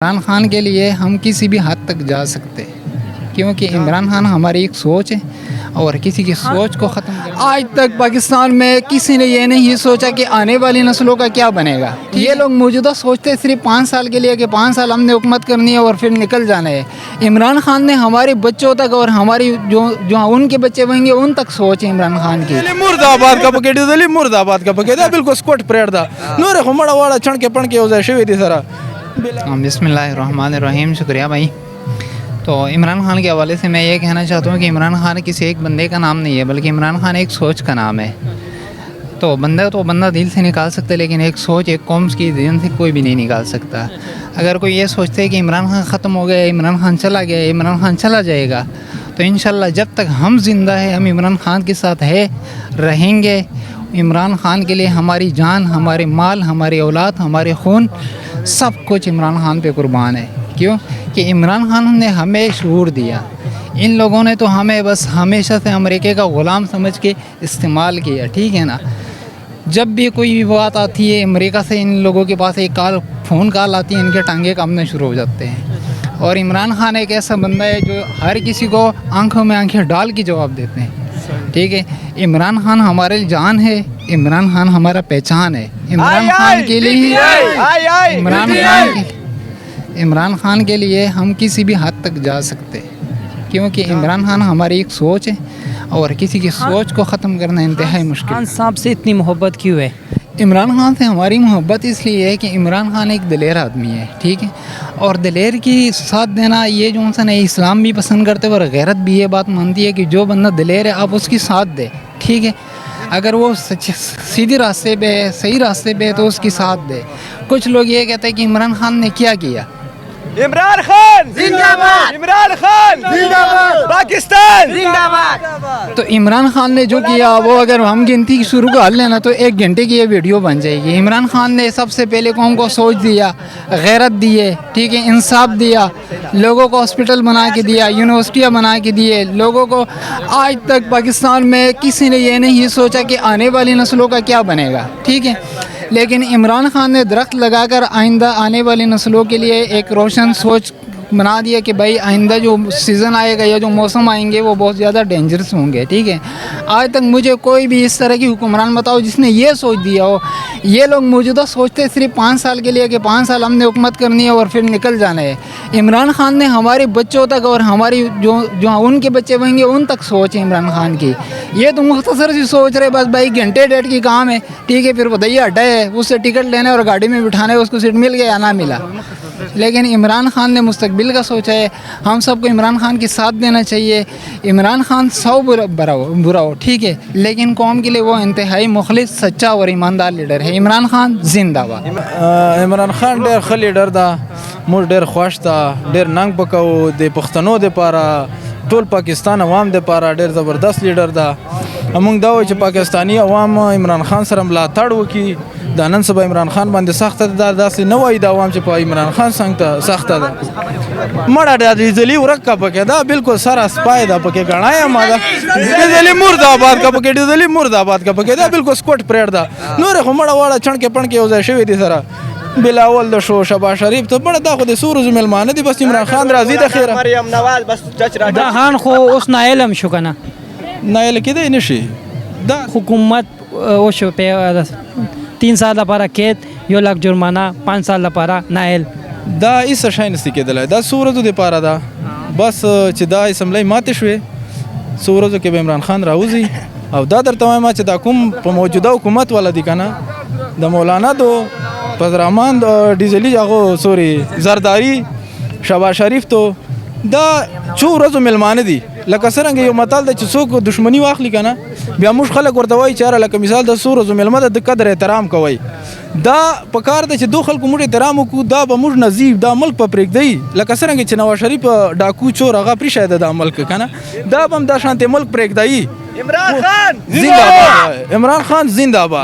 عمران خان کے لیے ہم کسی بھی حد تک جا سکتے کیونکہ عمران خان ہماری ایک سوچ ہے اور کسی کی سوچ کو ختم کرنا۔ آج تک پاکستان میں کسی نے یہ نہیں سوچا کہ آنے والی نسلوں کا کیا بنے گا۔ یہ لوگ موجودہ سوچتے صرف 5 سال کے لیے کہ 5 سال ہم نے حکومت کرنی ہے اور پھر نکل جانا ہے۔ عمران خان نے ہمارے بچوں تک اور ہماری جو ان کے بچے بنیں گے ان تک سوچ ہے عمران خان کی۔ مرد آباد کا پکیٹ دلی مرد آباد کا پکیٹ بالکل سکوٹ پریڈ دا نور خمڑا واڑا چھن کے پن کے ہو جائے شوی دی سرا۔ بسم اللہ الرحمن الرحیم۔ شکریہ بھائی۔ تو عمران خان کے حوالے سے میں یہ کہنا چاہتا ہوں کہ عمران خان کسی ایک بندے کا نام نہیں ہے بلکہ عمران خان ایک سوچ کا نام ہے۔ تو بندہ دل سے نکال سکتا ہے لیکن ایک سوچ ایک قوم کی ذہن سے کوئی بھی نہیں نکال سکتا۔ اگر کوئی یہ سوچتے ہے کہ عمران خان ختم ہو گیا، عمران خان چلا گیا، عمران خان چلا جائے گا، تو انشاءاللہ جب تک ہم زندہ ہیں ہم عمران خان کے ساتھ رہیں گے۔ عمران خان کے لیے ہماری جان، ہمارے مال، ہماری اولاد، ہمارے خون سب کچھ عمران خان پہ قربان ہے۔ کیوں کہ عمران خان نے ہمیں شعور دیا۔ ان لوگوں نے تو ہمیں بس ہمیشہ سے امریکہ کا غلام سمجھ کے استعمال کیا، ٹھیک ہے نا۔ جب بھی کوئی بھی بات آتی ہے امریکہ سے ان لوگوں کے پاس ایک فون کال آتی ہے، ان کے ٹانگے کامنے شروع ہو جاتے ہیں۔ اور عمران خان ایک ایسا بندہ ہے جو ہر کسی کو آنکھوں میں آنکھیں ڈال کے جواب دیتے ہیں، ٹھیک ہے۔ عمران خان ہمارے جان ہے، عمران خان ہمارا پہچان ہے۔ عمران خان کے لیے ہم کسی بھی حد تک جا سکتے کیونکہ عمران خان ہماری ایک سوچ ہے اور کسی کی سوچ کو ختم کرنا انتہائی مشکل ہے۔ خان صاحب سے اتنی محبت کیوں ہے؟ عمران خان سے ہماری محبت اس لیے ہے کہ عمران خان ایک دلیر آدمی ہے، ٹھیک ہے۔ اور دلیر کی ساتھ دینا یہ جو انسان ہے اسلام بھی پسند کرتے اور غیرت بھی یہ بات مانتی ہے کہ جو بندہ دلیر ہے آپ اس کی ساتھ دے، ٹھیک ہے۔ اگر وہ سیدھی راستے پہ ہے، صحیح راستے پہ ہے تو اس کی ساتھ دے۔ کچھ لوگ یہ کہتے ہیں کہ عمران خان نے کیا عمران خان زندہ باد، عمران خان زندہ باد، پاکستان زندہ باد۔ تو عمران خان نے جو کیا وہ اگر ہم گنتی شروع کر لینا تو 1 گھنٹے کی یہ ویڈیو بن جائے گی۔ عمران خان نے سب سے پہلے قوم کو سوچ دیا، غیرت دیے، ٹھیک ہے، انصاف دیا، لوگوں کو ہاسپٹل بنا کے دیا، یونیورسٹیاں بنا کے دیے لوگوں کو۔ آج تک پاکستان میں کسی نے یہ نہیں سوچا کہ آنے والی نسلوں کا کیا بنے گا، ٹھیک ہے۔ لیکن عمران خان نے درخت لگا کر آئندہ آنے والی نسلوں کے لیے ایک روشن سوچ بنا دیا کہ بھائی آئندہ جو سیزن آئے گا یا جو موسم آئیں گے وہ بہت زیادہ ڈینجرس ہوں گے، ٹھیک ہے۔ آج تک مجھے کوئی بھی اس طرح کی حکمران بتاؤ جس نے یہ سوچ دیا ہو۔ یہ لوگ موجودہ سوچتے صرف 5 سال کے لیے کہ 5 سال ہم نے حکومت کرنی ہے اور پھر نکل جانا ہے۔ عمران خان نے ہمارے بچوں تک اور ہماری جو ان کے بچے بنیں گے ان تک سوچ ہے عمران خان کی۔ یہ تو مختصر سی سوچ رہے بس بھائی گھنٹے ڈیڑھ کی کام ہے، ٹھیک ہے، پھر بتائیے اڈا ہے اس سے ٹکٹ لینے اور گاڑی میں بٹھانے، اس کو سیٹ مل گیا یا نہ ملا۔ لیکن عمران خان نے مستقبل کا سوچا ہے۔ ہم سب کو عمران خان کے ساتھ دینا چاہیے۔ عمران خان 100 برا ہو ٹھیک ہے لیکن قوم کے لیے وہ انتہائی مخلص، سچا اور ایماندار لیڈر ہے۔ عمران خان زندہ باد۔ عمران خان ډیر ښه لیډر دا، موږ ډیر خوښ دا، ډیر ننګ پکو د پښتنو د پاره، ټول پاکستان عوام د پاره ډیر زبردست لیډر دا۔ موږ دا وایو چې پاکستانی عوام عمران خان سره ملاتړ وکړي۔ دا نن سبا عمران خان باندې سخته ده، داسې نه وایي د عوام چې په عمران خان څنګه سخته ده۔ مړه د ډیزلي ورک کا پکې دا بالکل سره سپای دا پکې غړای ما دا ډیزلي مرد آباد کا پکې ډیزلي مرد آباد کا پکې دا بالکل سکوټ پریډ دا نور خمړه واړه چھن کې پن کې وځي شوی دي سره بلاول د شو شبا شریف ته بڑا دا خو د سورز ملمانه دي بس عمران خان راضي د خیره مریم نواز بس چچ را دا خان خو اوس ناعلم شو کنه، نایل کېدی نشي دا حکومت او شو په 3 سال لپاره قید، 1 لک جرمانه، 5 سال لپاره ناعل. دا ایس شاین ست کېدل دا سورزو د پاره دا بس چې دا اسمبلی ماته شوې سورزو کې به عمران خان راوځي او دا درته وایم چې دا کوم په موجوده حکومت ولا دي کنه د مولانا دو پزرامان ډیزلی هغه سوري زرداری شبا شریف تو دا څو ورځو ملمانه دي لکه څنګه یو متل د چې څوک دښمنی واخلي کنه بیا موږ خلک ورته وایي چې لکه مثال د څو ورځو ملمه د قدر احترام کوي۔ دا په کار ده چې دو خلکو موږ احترام وکړو، دا به موږ نظیف دا ملک په پرېږدي لکه څنګه چې نواز شریف ډاکو چور هغه پرېښی د ملک کنه دا به هم دا شانتې ملک پرېږدي۔ عمران خان زندہ باد، عمران خان زندہ باد۔